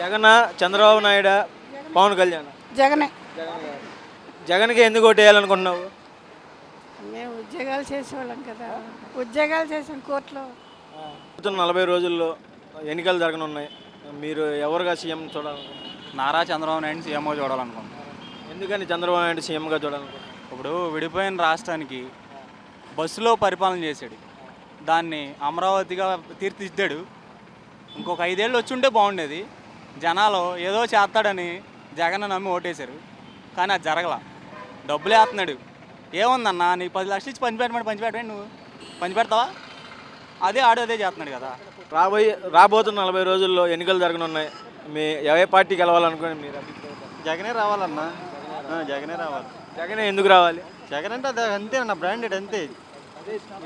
జగన్, చంద్రబాబు నాయుడు, పవన్ కళ్యాణ్? జగనే. జగన్కి ఎందుకు ఓటు వేయాలనుకుంటున్నావు? మేము ఉద్యోగాలు చేసేవాళ్ళం కదా, ఉద్యోగాలు చేసాం కోర్టులో. 40 రోజుల్లో ఎన్నికలు జరగనున్నాయి. మీరు ఎవరుగా సీఎం చూడాలనుకుంటున్నారు? నారా చంద్రబాబు నాయుడు సీఎంగా చూడాలనుకుంటున్నాను. ఎందుకని చంద్రబాబు నాయుడు సీఎంగా చూడాలనుకుంటున్నారు? ఇప్పుడు విడిపోయిన రాష్ట్రానికి బస్సులో పరిపాలన చేశాడు, దాన్ని అమరావతిగా తీర్చిదిద్దాడు. ఇంకొక 5 ఏళ్ళు వచ్చి ఉంటే బాగుండేది. జనాలు ఏదో చేస్తాడని జగన్ నమ్మి ఓటేశారు, కానీ అది జరగల. డబ్బులు వేస్తున్నాడు. ఏముందన్న, నీకు 10 లక్షలు ఇచ్చి పంచిపెట్టమంటే నువ్వు పంచిపెడతావా? అదే చేస్తున్నాడు కదా. రాబోతున్న 40 రోజుల్లో ఎన్నికలు జరగనున్నాయి. మీ ఏ పార్టీకి గెలవాలనుకుని మీరు అభిప్రాయం? జగనే రావాలన్నా, జగనే రావాలి. జగనే ఎందుకు రావాలి? జగన్ అంటే అది అంతే అన్న, బ్రాండెడ్ అంతే.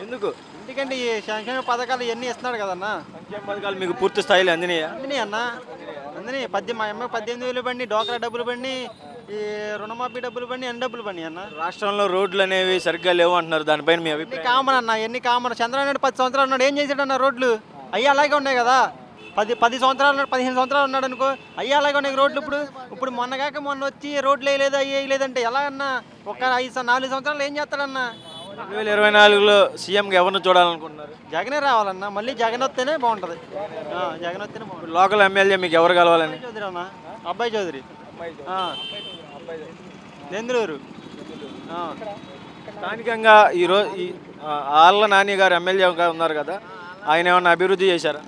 ఎందుకు? ఎందుకంటే ఈ సంక్షేమ పథకాలు ఇవన్నీ ఇస్తున్నాడు కదన్నా. సంక్షేమ పథకాలు మీకు పూర్తి స్థాయిలో అందినాయా? అందినాయి అన్న, అందినాయి. మా అమ్మాయి 18,000 బండి, డోక్రా డబ్బులు బండి, ఈ రుణమాఫీ డబ్బులు బండి, అన్ని డబ్బులు బండి అన్న. రాష్ట్రంలో రోడ్లు అనేవి సరిగ్గా లేవు అంటున్నారు, దానిపైన మీ అభిప్రాయం? కామన్ అన్న, ఎన్ని కామన్. చంద్రబాబు నాయుడు 10 సంవత్సరాలు ఉన్నాడు, ఏం చేశాడన్న? రోడ్లు అయ్యి అలాగే ఉన్నాయి కదా. 10 సంవత్సరాలు ఉన్నాడు, 15 సంవత్సరాలు ఉన్నాడు అనుకో, అయ్యి అలాగే ఉన్నాయి రోడ్లు. ఇప్పుడు మొన్న వచ్చి రోడ్లు వేయలేదు, అయ్యి వేయలేదంటే ఎలా అన్న? ఒక 4 సంవత్సరాలు ఏం చేస్తాడన్నా? 2024లో సీఎంగా ఎవరిని చూడాలనుకుంటున్నారు? జగనే రావాలన్నా, మళ్ళీ జగన్ వస్తేనే బాగుంటుంది. జగన్ వస్తేనే బాగుంటుంది. లోకల్ ఎమ్మెల్యే మీకు ఎవరు కలవాలని? చౌదరి అన్న, అబ్బాయి చౌదరి, దెందులూరు. స్థానికంగా ఈరోజు ఆళ్ళ నాని గారు ఎమ్మెల్యేగా ఉన్నారు కదా, ఆయన ఏమన్నా అభివృద్ధి చేశారా?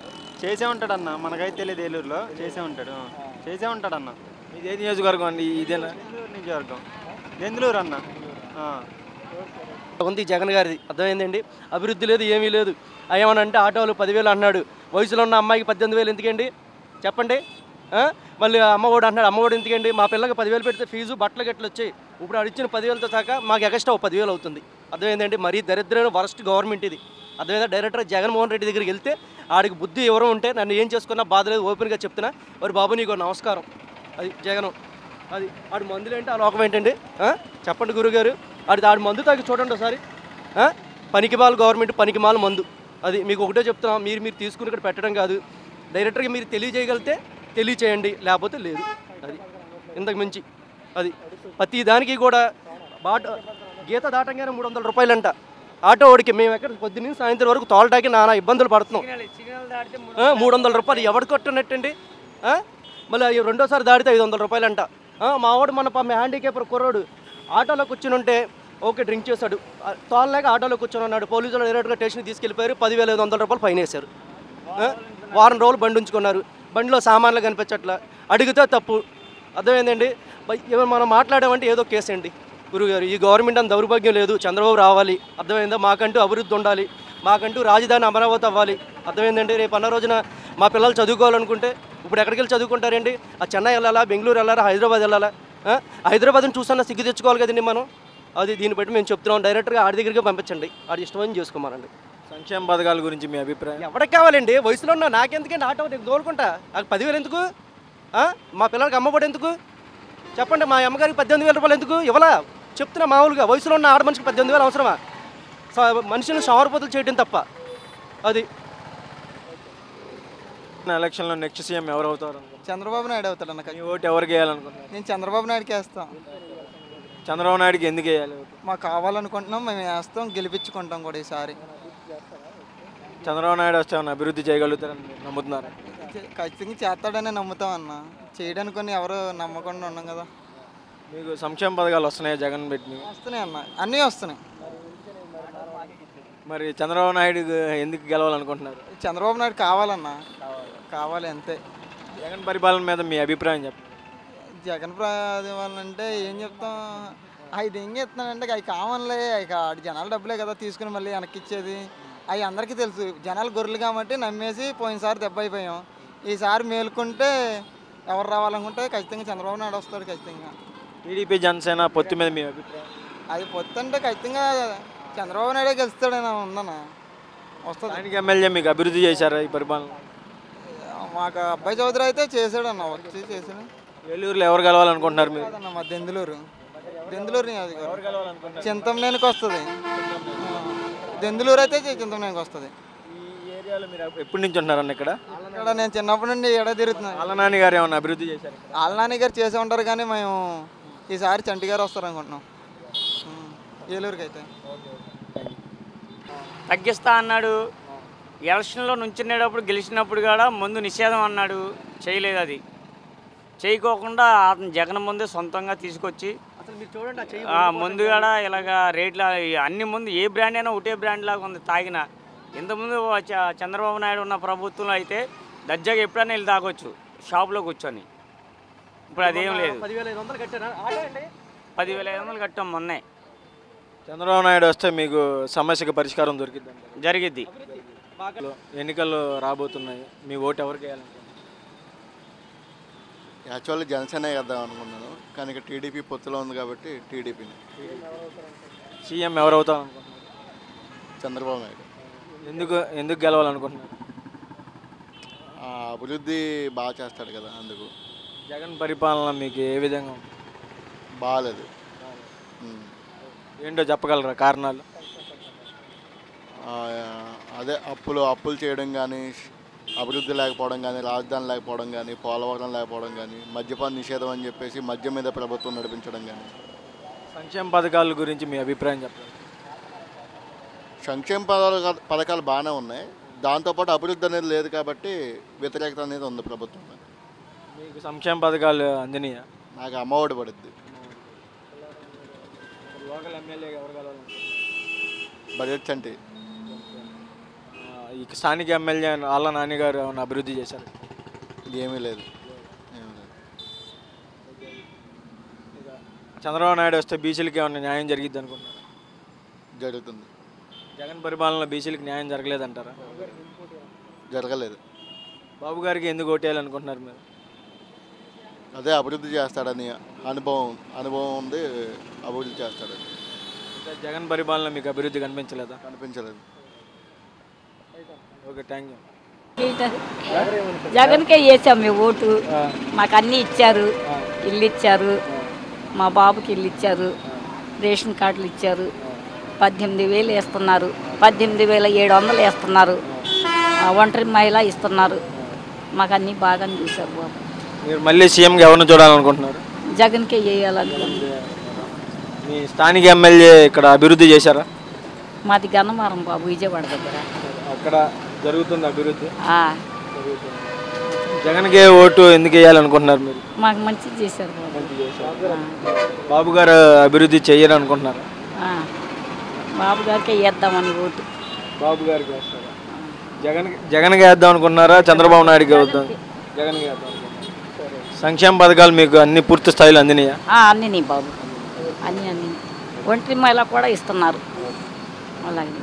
చేసే ఉంటాడన్న, మనకైతే తెలియదు. ఏలూరులో చేసే ఉంటాడన్న. ఇది ఏ నియోజకవర్గం అండి? ఇదేనా? నియోజకవర్గం దెందులూరు అన్న. ఉంది జగన్ గారిది, అర్థమైందండి. అభివృద్ధి లేదు, ఏమీ లేదు. ఏమనంటే ఆటోలు 10,000 అన్నాడు. వయసులో ఉన్న అమ్మాయికి 18,000 ఎందుకండి చెప్పండి? మళ్ళీ అమ్మఒడి అంటున్నాడు, అమ్మఒడి ఎందుకండి? మా పిల్లకి 10,000 పెడితే ఫీజు బట్టలు గట్లు వచ్చాయి. ఇప్పుడు అడిచిన 10,000తో సహా మాకు ఎక్స్ట్రా 10,000 అవుతుంది. అర్థమైందండి. మరీ దరిద్రమైన వరస్ట్ గవర్నమెంట్ ఇది. అర్థమైందా? డైరెక్టర్ జగన్మోహన్ రెడ్డి దగ్గరికి వెళ్తే ఆడికి బుద్ధి ఎవరో ఉంటే నన్ను ఏం చేసుకున్నా బాధ లేదు, ఓపెన్గా చెప్తున్నా. మరి బాబు నీకు నమస్కారం. అది జగను, అది ఆడి మందులు ఏంటి, ఆ లోకం ఏంటండి? చెప్పండి గురుగారు. ఆడి మందు తాగి చూడండి ఒకసారి. పనికిమాల గవర్నమెంట్, పనికిమాల మందు. అది మీకు ఒకటే చెప్తున్నాం, మీరు తీసుకుని ఇక్కడ పెట్టడం కాదు. డైరెక్టర్గా మీరు తెలియజేయగలిగితే తెలియచేయండి, లేకపోతే లేదు. అది ఇంతకు మించి అది ప్రతి దానికి కూడా గీత దాటంగానే 300 రూపాయలంట ఆటో ఓడికి. మేము ఎక్కడ పొద్దున్న సాయంత్రం వరకు తోలటాకి నానా ఇబ్బందులు పడుతున్నాం. 300 రూపాయలు ఎవడు కొట్టున్నట్టండి? మళ్ళీ రెండోసారి దాడితే 500 రూపాయలంట. మా వాడు మన హ్యాండిక్యాపర్ కుర్రోడు ఆటోలో కూర్చుని ఉంటే ఓకే డ్రింక్ చేశాడు, తోలలేక ఆటోలో కూర్చొని ఉన్నాడు. పోలీసులు డైరెక్ట్గా స్టేషన్కి తీసుకెళ్ళిపోయారు. 10,500 రూపాయలు ఫైన్ వేశారు. వారం రోజులు బండి ఉంచుకున్నారు. బండిలో సామాన్లు కనిపించట్లా, అడిగితే తప్పు. అర్థమైందండి. మనం మాట్లాడామంటే ఏదో కేసు అండి. గురుగారు, ఈ గవర్నమెంట్ అంత దౌర్భాగ్యం లేదు. చంద్రబాబు రావాలి. అర్థమైందా? మాకంటూ అభివృద్ధి ఉండాలి, మాకంటూ రాజధాని అమరావతి అవ్వాలి. అర్థమైందండి. రేపు అన్న రోజున మా పిల్లలు చదువుకోవాలనుకుంటే ఇప్పుడు ఎక్కడికి వెళ్ళి చదువుకుంటారండి? ఆ చెన్నై వెళ్ళాలా, బెంగళూరు వెళ్ళాలా, హైదరాబాద్ వెళ్ళాలా? హైదరాబాద్ని చూసన్నా సిగ్గు తెచ్చుకోవాలి కదండి మనం. అది దీన్ని బట్టి మేము చెప్తున్నాం, డైరెక్ట్గా ఆడి దగ్గరికి పంపించండి, ఆడి ఇష్టమని చేసుకోమారండి. సంక్షేమ పథకాల గురించి మీ అభిప్రాయం? ఎవరికి కావాలండి? వయసులో ఉన్నా నాకెందుకండి ఆటో దోలుకుంటా? నాకు 10,000 ఎందుకు? మా పిల్లలకి అమ్మఒడి ఎందుకు చెప్పండి? మా అమ్మగారికి 18,000 రూపాయలు ఎందుకు ఇవ్వాలా? చెప్తున్నా మామూలుగా. వయసులో ఉన్న ఆడ మనిషికి 18,000 అవసరమా? మనుషులను సోమరపోతులు చేయడం తప్ప. అది ఎలక్షన్లో నెక్స్ట్ సీఎం ఎవరు అవుతారు? చంద్రబాబు నాయుడు అవుతాడు అన్న. మీ ఓటు ఎవరికి వేయాలనుకుంటున్నారు? నేను చంద్రబాబు నాయుడుకి వేస్తాం. చంద్రబాబు నాయుడుకి ఎందుకు వేయాలి? మాకు కావాలనుకుంటున్నాం, మేము వేస్తాం, గెలిపించుకుంటాం కూడా ఈసారి. చంద్రబాబు నాయుడు వస్తే అభివృద్ధి చేయగలుగుతారని నమ్ముతున్నారు? ఖచ్చితంగా చేస్తాడని నమ్ముతాం అన్న. చేయడానికి కొన్ని ఎవరు నమ్మకుండా ఉన్నాం కదా. మీకు సంక్షేమ పథకాలు వస్తున్నాయి జగన్ పెట్టి? వస్తున్నాయి అన్న, అన్నీ వస్తున్నాయి. మరి చంద్రబాబు నాయుడు ఎందుకు గెలవాలనుకుంటున్నారు? చంద్రబాబు నాయుడు కావాలన్న, కావాలి అంతే. జగన్ పరిపాలన మీద మీ అభిప్రాయం చెప్పండి. జగన్ అంటే ఏం చెప్తాం, అది ఏం చెప్తున్నానంటే అవి కావాలే, అవి జనాల డబ్బులే కదా తీసుకుని మళ్ళీ వెనక్కి ఇచ్చేది. అవి అందరికీ తెలుసు. జనాలు గొర్రెలు కాబట్టి నమ్మేసి పోయినసారి దెబ్బ అయిపోయాం. ఈసారి మేలుకుంటే ఎవరు రావాలనుకుంటే ఖచ్చితంగా చంద్రబాబు నాయుడు వస్తాడు ఖచ్చితంగా. టీడీపీ జనసేన పొత్తు మీద మీ అభిప్రాయం? అది పొత్తు అంటే ఖచ్చితంగా చంద్రబాబు నాయుడే గెలుస్తాడని ఉందన్న, వస్తుంది. ఆయనకి ఎమ్మెల్యే మీకు అభివృద్ధి చేశారా ఈ పరిపాలన? మాకు అబ్బాయి చౌదరి అయితే చేశాడన్న, వచ్చి చేశాడు. ఏలూరులో ఎవరు కలవాలనుకుంటున్నారు మీరు? అన్న మా దెందులూరు అది చింతమనేనికి వస్తుంది. దెందులూరు అయితే చింతమనేనికి వస్తుంది. ఈ ఏరియాలో మీరు ఎప్పటి నుంచి ఉంటున్నారన్న ఇక్కడ? ఇక్కడ నేను చిన్నప్పటి నుండి ఎడ తిరుగుతున్నాను. వాళ్ళ నాని గారు ఏమన్నా అభివృద్ధి చేశారు? వాళ్ళ నాని గారు చేసే ఉంటారు కానీ మేము ఈసారి చంటి గారు వస్తారు అనుకుంటున్నాం ఏలూరుకి అయితే. తగ్గిస్తా అన్నాడు. ఎలక్షన్లో నుంచునేటప్పుడు గెలిచినప్పుడు కూడా ముందు నిషేధం అన్నాడు, చేయలేదు. అది చేయకోకుండా అతను జగన్ ముందే సొంతంగా తీసుకొచ్చి ముందు కూడా ఇలాగా రేట్ల అన్ని ముందు ఏ బ్రాండ్ అయినా ఒకటే బ్రాండ్ లాగా ఉంది తాగిన. ఇంతకుముందు చంద్రబాబు నాయుడు ఉన్న ప్రభుత్వంలో అయితే దర్జాగా ఎప్పుడైనా వెళ్ళి తాగొచ్చు షాప్లో కూర్చొని. ఇప్పుడు అదేం లేదు. 10,500 కట్టాం మొన్నే. చంద్రబాబు నాయుడు వస్తే మీకు సమస్యకి పరిష్కారం దొరికిద్ది? జరిగిద్ది. ఎన్నికలు రాబోతున్నాయి, మీ ఓటు ఎవరికి వేయాలనుకుంటున్నారు? యాక్చువల్లీ జనసేన వేద్దాం అనుకున్నాను, కానీ ఇక టీడీపీ పొత్తులో ఉంది కాబట్టి టీడీపీని. సీఎం ఎవరు అవుతాం అనుకుంటున్నారు? చంద్రబాబు నాయుడు. ఎందుకు గెలవాలనుకుంటున్నారు? అభివృద్ధి బాగా చేస్తాడు కదా, అందుకు. జగన్ పరిపాలన మీకు ఏ విధంగా ఉంది? బాగాలేదు. ఏంటో చెప్పగలరా కారణాలు? అదే అప్పులు చేయడం కానీ, అభివృద్ధి లేకపోవడం కానీ, రాజధాని లేకపోవడం కానీ, పోలవరం లేకపోవడం కానీ, మద్యపాన నిషేధం అని చెప్పేసి మద్యం మీద ప్రభుత్వం నడిపించడం కానీ. సంక్షేమ పథకాల గురించి మీ అభిప్రాయం చెప్పండి. సంక్షేమ పథకాలు బాగానే ఉన్నాయి, దాంతోపాటు అభివృద్ధి అనేది లేదు కాబట్టి వ్యతిరేకత అనేది ఉంది ప్రభుత్వం. మీకు సంక్షేమ పథకాలు అందినాయా? నాకు అమ్మఒడి పడుద్ది. లోకల్ ఎమ్మెల్యే ఎవరు కలవాలనుకుంటున్నారు? బడ్జెట్ అంటే ఈ స్థానిక ఎమ్మెల్యే వాళ్ళ నాని గారు ఏమైనా అభివృద్ధి చేశారు? ఏమీ లేదు. చంద్రబాబు నాయుడు వస్తే బీసీలకి ఏమైనా న్యాయం జరిగిద్ది అనుకుంటున్నారు? జరుగుతుంది. జగన్ పరిపాలనలో బీసీలకు న్యాయం జరగలేదంటారా? జరగలేదు. బాబు గారికి ఎందుకు ఓటేయాలనుకుంటున్నారు మీరు? అదే అభివృద్ధి చేస్తాడని అనుభవం ఉంది, అభివృద్ధి చేస్తాడని. జగన్ పరిపాలన మీకు అభివృద్ధి కనిపించలేదా? కనిపించలేదు. Okay, thank you. జగన్కే వేసాం మేము ఓటు. మాకు అన్నీ ఇచ్చారు, ఇల్లు ఇచ్చారు, మా బాబుకి ఇల్లు ఇచ్చారు, రేషన్ కార్డులు ఇచ్చారు, 18,000 వేస్తున్నారు, 18,700 వేస్తున్నారు, ఒంటరి మహిళ ఇస్తున్నారు. మాకు అన్నీ బాగానే చూశారు బాబు. మీరు మళ్ళీ సీఎంగా ఎవరిని చూడాలనుకుంటున్నారు? జగన్కే వేయాలనుకుంటున్నారు. మీ స్థానిక ఎమ్మెల్యే ఇక్కడ అభివృద్ధి చేశారా? మాది గన్నవరం బాబు, విజయవాడ దగ్గర. అక్కడ జరుగుతుంది అభివృద్ధి? జగన్కే ఓటు ఎందుకు వేయాలనుకుంటున్నారు మీరు? మాకు మంచిది చేశారు బాబు. బాబు గారు అభివృద్ధి చెయ్యరు అనుకుంటున్నారు? బాబు గారికే వేద్దామని ఓటు. బాబు గారికి వేస్తారా? జగన్కి వేద్దాం అనుకుంటున్నారా, చంద్రబాబు నాయుడుకి వేద్దాం? జగన్కి వేద్దాం అనుకుంటున్నారు. సంక్షేమ పథకాలు మీకు అన్ని పూర్తి స్థాయిలో అందినాయా? అన్నీ బాబు, అన్నీ ఒంటరి మహిళ కూడా ఇస్తున్నారు. అలాగే.